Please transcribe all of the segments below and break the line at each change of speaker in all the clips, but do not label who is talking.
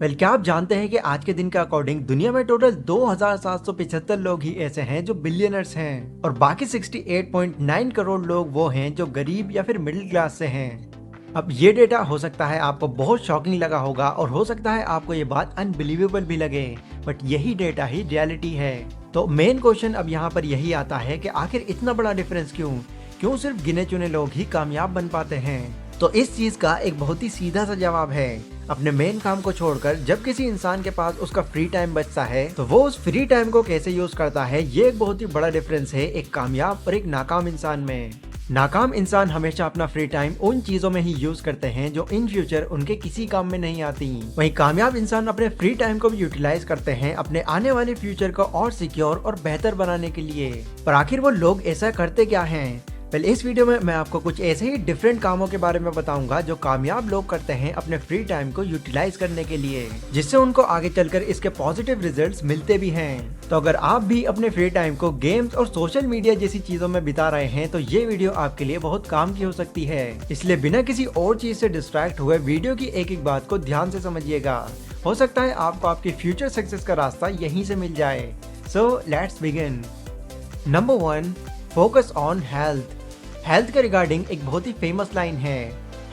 Well, क्या आप जानते हैं कि आज के दिन के अकॉर्डिंग दुनिया में टोटल 2775 लोग ही ऐसे हैं जो बिलियनर्स हैं और बाकी 68.9 करोड़ लोग वो हैं जो गरीब या फिर मिडिल क्लास से हैं। अब ये डेटा हो सकता है आपको बहुत शॉकिंग लगा होगा और हो सकता है आपको ये बात अनबिलीवेबल भी लगे, बट यही डेटा ही रियलिटी है। तो मेन क्वेश्चन अब यहाँ पर यही आता है कि आखिर इतना बड़ा डिफरेंस क्यों क्यों सिर्फ गिने चुने लोग ही कामयाब बन पाते हैं। तो इस चीज का एक बहुत ही सीधा सा जवाब है, अपने मेन काम को छोड़कर जब किसी इंसान के पास उसका फ्री टाइम बचता है तो वो उस फ्री टाइम को कैसे यूज करता है। ये एक बहुत ही बड़ा डिफरेंस है एक कामयाब और एक नाकाम इंसान में। नाकाम इंसान हमेशा अपना फ्री टाइम उन चीजों में ही यूज करते हैं जो इन फ्यूचर उनके किसी काम में नहीं आती। वहीं कामयाब इंसान अपने फ्री टाइम को भी यूटिलाइज करते हैं अपने आने वाले फ्यूचर को और सिक्योर और बेहतर बनाने के लिए। पर आखिर वो लोग ऐसा करते क्या हैं? पहले इस वीडियो में मैं आपको कुछ ऐसे ही डिफरेंट कामों के बारे में बताऊंगा जो कामयाब लोग करते हैं अपने फ्री टाइम को यूटिलाइज करने के लिए, जिससे उनको आगे चलकर इसके पॉजिटिव रिजल्ट्स मिलते भी हैं। तो अगर आप भी अपने फ्री टाइम को गेम्स और सोशल मीडिया जैसी चीजों में बिता रहे हैं तो ये वीडियो आपके लिए बहुत काम की हो सकती है। इसलिए बिना किसी और चीज से डिस्ट्रैक्ट हुए वीडियो की एक एक बात को ध्यान से समझिएगा। हो सकता है आपको आपकी फ्यूचर सक्सेस का रास्ता यहीं से मिल जाए। So let's begin. Number 1, focus on health. Health के रिगार्डिंग एक बहुत ही फेमस लाइन है,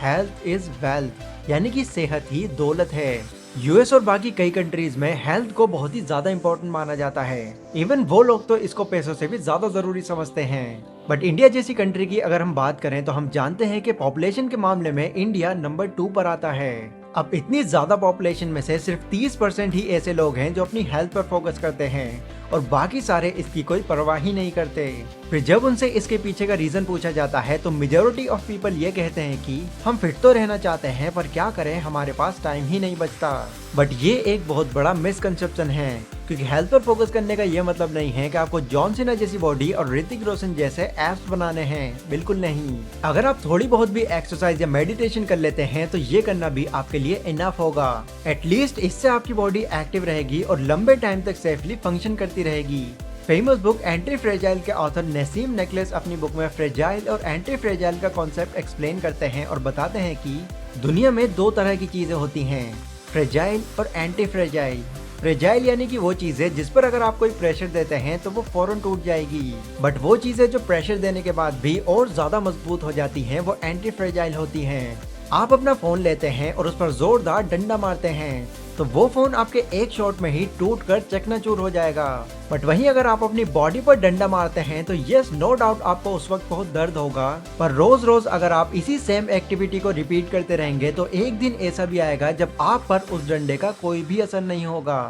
हेल्थ इज वेल्थ, यानी कि सेहत ही दौलत है। यूएस और बाकी कई कंट्रीज में हेल्थ को बहुत ही ज्यादा इंपॉर्टेंट माना जाता है। इवन वो लोग तो इसको पैसों से भी ज्यादा जरूरी समझते हैं। बट इंडिया जैसी कंट्री की अगर हम बात करें तो हम जानते हैं कि पॉपुलेशन के मामले में इंडिया नंबर 2 पर आता है। अब इतनी ज्यादा पॉपुलेशन में से सिर्फ 30% ही ऐसे लोग हैं जो अपनी हेल्थ पर फोकस करते हैं और बाकी सारे इसकी कोई परवाह ही नहीं करते। फिर जब उनसे इसके पीछे का रीजन पूछा जाता है तो मेजॉरिटी ऑफ पीपल ये कहते हैं कि हम फिट तो रहना चाहते हैं पर क्या करें, हमारे पास टाइम ही नहीं बचता। बट ये एक बहुत बड़ा मिसकंसेप्शन है, क्योंकि हेल्थ पर फोकस करने का ये मतलब नहीं है कि आपको जॉन सीना जैसी बॉडी और ऋतिक रोशन जैसे एब्स बनाने हैं, बिल्कुल नहीं। अगर आप थोड़ी बहुत भी एक्सरसाइज या मेडिटेशन कर लेते हैं तो ये करना भी आपके लिए इनफ होगा। एटलीस्ट इससे आपकी बॉडी एक्टिव रहेगी और लंबे टाइम तक सेफली फंक्शन करती रहेगी। फेमस बुक एंटी फ्रेजाइल के ऑथर नसीम नेकलेस अपनी बुक में फ्रेजाइल और एंटी फ्रेजाइल का कॉन्सेप्ट एक्सप्लेन करते हैं और बताते हैं कि दुनिया में 2 तरह की चीजें होती हैं, फ्रेजाइल और एंटी फ्रेजाइल। फ्रेजाइल यानी कि वो चीजें जिस पर अगर आप कोई प्रेशर देते हैं तो वो फौरन टूट जाएगी, बट वो चीजें जो प्रेशर देने के बाद भी और ज्यादा मजबूत हो जाती हैं वो एंटी फ्रेजाइल होती हैं। आप अपना फोन लेते हैं और उस पर जोरदार डंडा मारते हैं तो वो फोन आपके एक शॉट में ही टूट कर चकनाचूर हो जाएगा। बट वहीं अगर आप अपनी बॉडी पर डंडा मारते हैं तो यस नो डाउट आपको उस वक्त बहुत दर्द होगा, पर रोज रोज अगर आप इसी सेम एक्टिविटी को रिपीट करते रहेंगे तो एक दिन ऐसा भी आएगा जब आप पर उस डंडे का कोई भी असर नहीं होगा।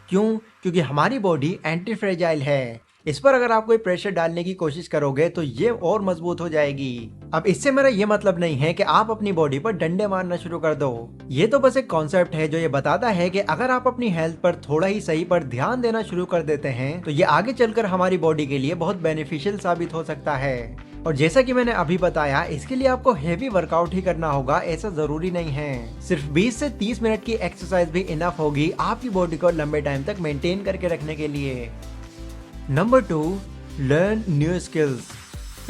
क्यों? क्योंकि हमारी बॉडी एंटी फ्रेजाइल है। इस पर अगर आप कोई प्रेशर डालने की कोशिश करोगे तो ये और मजबूत हो जाएगी। अब इससे मेरा ये मतलब नहीं है कि आप अपनी बॉडी पर डंडे मारना शुरू कर दो। ये तो बस एक कॉन्सेप्ट है जो ये बताता है कि अगर आप अपनी हेल्थ पर थोड़ा ही सही पर ध्यान देना शुरू कर देते हैं तो ये आगे चलकर हमारी बॉडी के लिए बहुत बेनिफिशियल साबित हो सकता है। और जैसा कि मैंने अभी बताया, इसके लिए आपको हेवी वर्कआउट ही करना होगा, ऐसा जरूरी नहीं है। सिर्फ 20 से 30 मिनट की एक्सरसाइज भी इनफ होगी आपकी बॉडी को लंबे टाइम तक मेंटेन करके रखने के लिए। Number 2, learn new skills.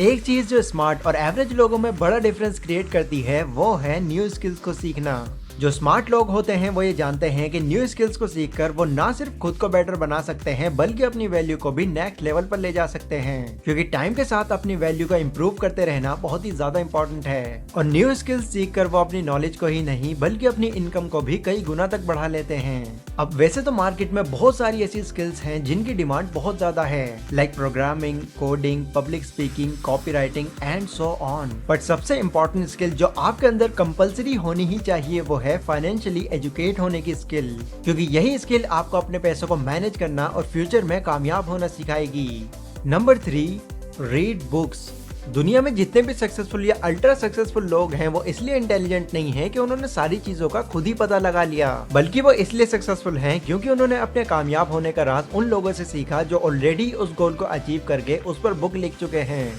एक चीज जो स्मार्ट और एवरेज लोगों में बड़ा डिफरेंस क्रिएट करती है वो है न्यू स्किल्स को सीखना। जो स्मार्ट लोग होते हैं वो ये जानते हैं कि न्यू स्किल्स को सीखकर वो ना सिर्फ खुद को बेटर बना सकते हैं बल्कि अपनी वैल्यू को भी नेक्स्ट लेवल पर ले जा सकते हैं, क्योंकि टाइम के साथ अपनी वैल्यू को इम्प्रूव करते रहना बहुत ही ज्यादा इंपॉर्टेंट है। और न्यू स्किल्स सीखकर वो अपनी नॉलेज को ही नहीं बल्कि अपनी इनकम को भी कई गुना तक बढ़ा लेते हैं। अब वैसे तो मार्केट में बहुत सारी ऐसी स्किल्स हैं जिनकी डिमांड बहुत ज्यादा है, like programming, coding, public speaking, copy writing and so on. But सबसे इम्पोर्टेंट स्किल जो आपके अंदर कंपल्सरी होनी ही चाहिए वो है फाइनेंशियली एजुकेट होने की स्किल, क्योंकि यही स्किल आपको अपने पैसों को मैनेज करना और फ्यूचर में कामयाब होना सिखाएगी। Number 3, read books. दुनिया में जितने भी सक्सेसफुल या अल्ट्रा सक्सेसफुल लोग हैं वो इसलिए इंटेलिजेंट नहीं है कि उन्होंने सारी चीजों का खुद ही पता लगा लिया, बल्कि वो इसलिए सक्सेसफुल हैं क्योंकि उन्होंने अपने कामयाब होने का राज उन लोगों से सीखा जो ऑलरेडी उस गोल को अचीव करके उस पर बुक लिख चुके हैं।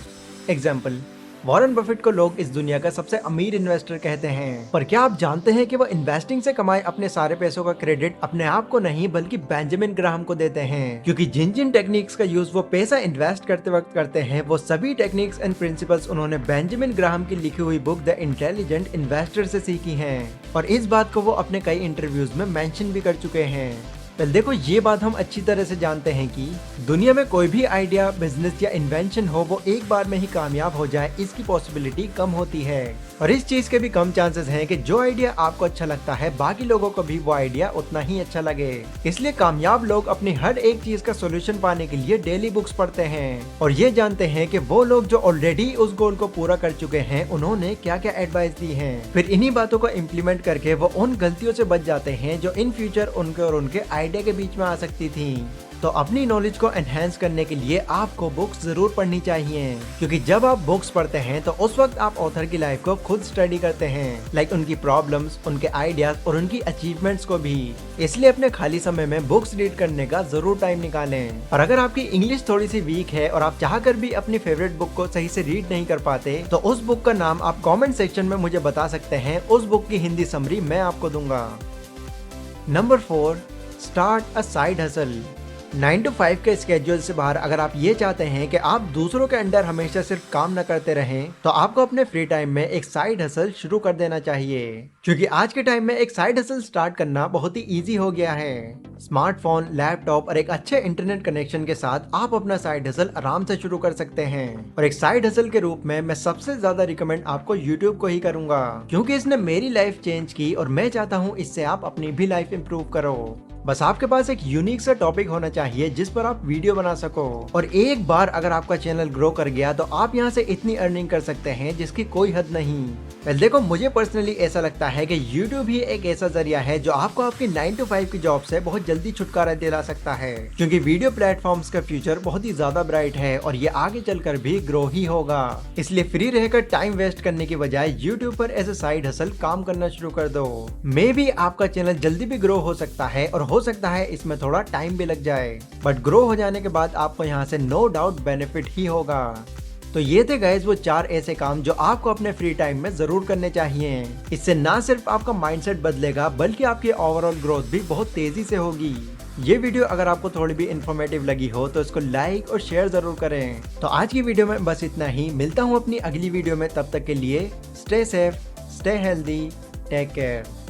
एग्जाम्पल, वॉरेन बफेट को लोग इस दुनिया का सबसे अमीर इन्वेस्टर कहते हैं, पर क्या आप जानते हैं कि वो इन्वेस्टिंग से कमाए अपने सारे पैसों का क्रेडिट अपने आप को नहीं बल्कि बेंजामिन ग्राहम को देते हैं, क्योंकि जिन जिन टेक्निक्स का यूज वो पैसा इन्वेस्ट करते वक्त करते हैं वो सभी टेक्निक्स एंड प्रिंसिपल्स उन्होंने बेंजामिन ग्राहम की लिखी हुई बुक द इंटेलिजेंट इन्वेस्टर से सीखी हैं, और इस बात को वो अपने कई इंटरव्यूज में मेंशन भी कर चुके हैं। पहले देखो, ये बात हम अच्छी तरह से जानते हैं कि दुनिया में कोई भी आइडिया, बिजनेस या इन्वेंशन हो वो एक बार में ही कामयाब हो जाए इसकी पॉसिबिलिटी कम होती है, और इस चीज के भी कम चांसेस हैं कि जो आइडिया आपको अच्छा लगता है बाकी लोगों को भी वो आइडिया उतना ही अच्छा लगे। इसलिए कामयाब लोग अपनी हर एक चीज का सोल्यूशन पाने के लिए डेली बुक्स पढ़ते हैं और ये जानते हैं कि वो लोग जो ऑलरेडी उस गोल को पूरा कर चुके हैं उन्होंने क्या क्या एडवाइस दी है, फिर इन्हीं बातों को इम्प्लीमेंट करके वो उन गलतियों से बच जाते हैं जो इन फ्यूचर उनके और उनके आइडिया के बीच में आ सकती थी। तो अपनी नॉलेज को एनहेंस करने के लिए आपको बुक्स जरूर पढ़नी चाहिए, क्योंकि जब आप बुक्स पढ़ते हैं तो उस वक्त आप ऑथर की लाइफ को खुद स्टडी करते हैं, लाइक उनकी प्रॉब्लम्स, उनके आइडियाज और उनकी अचीवमेंट्स को भी। इसलिए अपने खाली समय में बुक्स रीड करने का जरूर टाइम निकालें। और अगर आपकी इंग्लिश थोड़ी सी वीक है और आप चाहकर भी अपनी फेवरेट बुक को सही से रीड नहीं कर पाते तो उस बुक का नाम आप कॉमेंट सेक्शन में मुझे बता सकते हैं, उस बुक की हिंदी समरी मैं आपको दूंगा। Number 4, start a side hustle. 9 to 5 के स्केड्यूल से बाहर अगर आप ये चाहते हैं कि आप दूसरों के अंडर हमेशा सिर्फ काम न करते रहें तो आपको अपने फ्री टाइम में एक साइड हसल शुरू कर देना चाहिए, क्योंकि आज के टाइम में एक साइड हसल स्टार्ट करना बहुत ही इजी हो गया है। स्मार्टफोन, लैपटॉप और एक अच्छे इंटरनेट कनेक्शन के साथ आप अपना साइड हसल आराम से शुरू कर सकते हैं। और एक साइड हसल के रूप में मैं सबसे ज्यादा रिकमेंड आपको यूट्यूब को ही करूंगा, क्योंकि इसने मेरी लाइफ चेंज की और मैं चाहता हूँ इससे आप अपनी भी लाइफ इंप्रूव करो। बस आपके पास एक यूनिक सा टॉपिक होना चाहिए जिस पर आप वीडियो बना सको, और एक बार अगर आपका चैनल ग्रो कर गया तो आप यहाँ से इतनी अर्निंग कर सकते हैं जिसकी कोई हद नहीं। वेल देखो, मुझे पर्सनली ऐसा लगता है कि YouTube ही एक ऐसा जरिया है जो आपको आपकी 9 to 5 की जॉब से बहुत जल्दी छुटकारा दिला सकता है, क्योंकि वीडियो प्लेटफॉर्म्स का फ्यूचर बहुत ही ज्यादा ब्राइट है और ये आगे चलकर भी ग्रो ही होगा। इसलिए फ्री रहकर टाइम वेस्ट करने की बजाय YouTube पर एज ए साइड हसल काम करना शुरू कर दो। मे भी आपका चैनल जल्दी भी ग्रो हो सकता है और हो सकता है इसमें थोड़ा टाइम भी लग जाए, बट ग्रो हो जाने के बाद आपको यहाँ से नो डाउट बेनिफिट ही होगा। तो ये थे गाइस वो 4 ऐसे काम जो आपको अपने फ्री टाइम में जरूर करने चाहिए। इससे ना सिर्फ आपका माइंडसेट बदलेगा बल्कि आपकी ओवरऑल ग्रोथ भी बहुत तेजी से होगी। ये वीडियो अगर आपको थोड़ी भी इन्फॉर्मेटिव लगी हो तो इसको लाइक और शेयर जरूर करें। तो आज की वीडियो में बस इतना ही, मिलता हूँ अपनी अगली वीडियो में, तब तक के लिए stay safe, stay healthy, take care.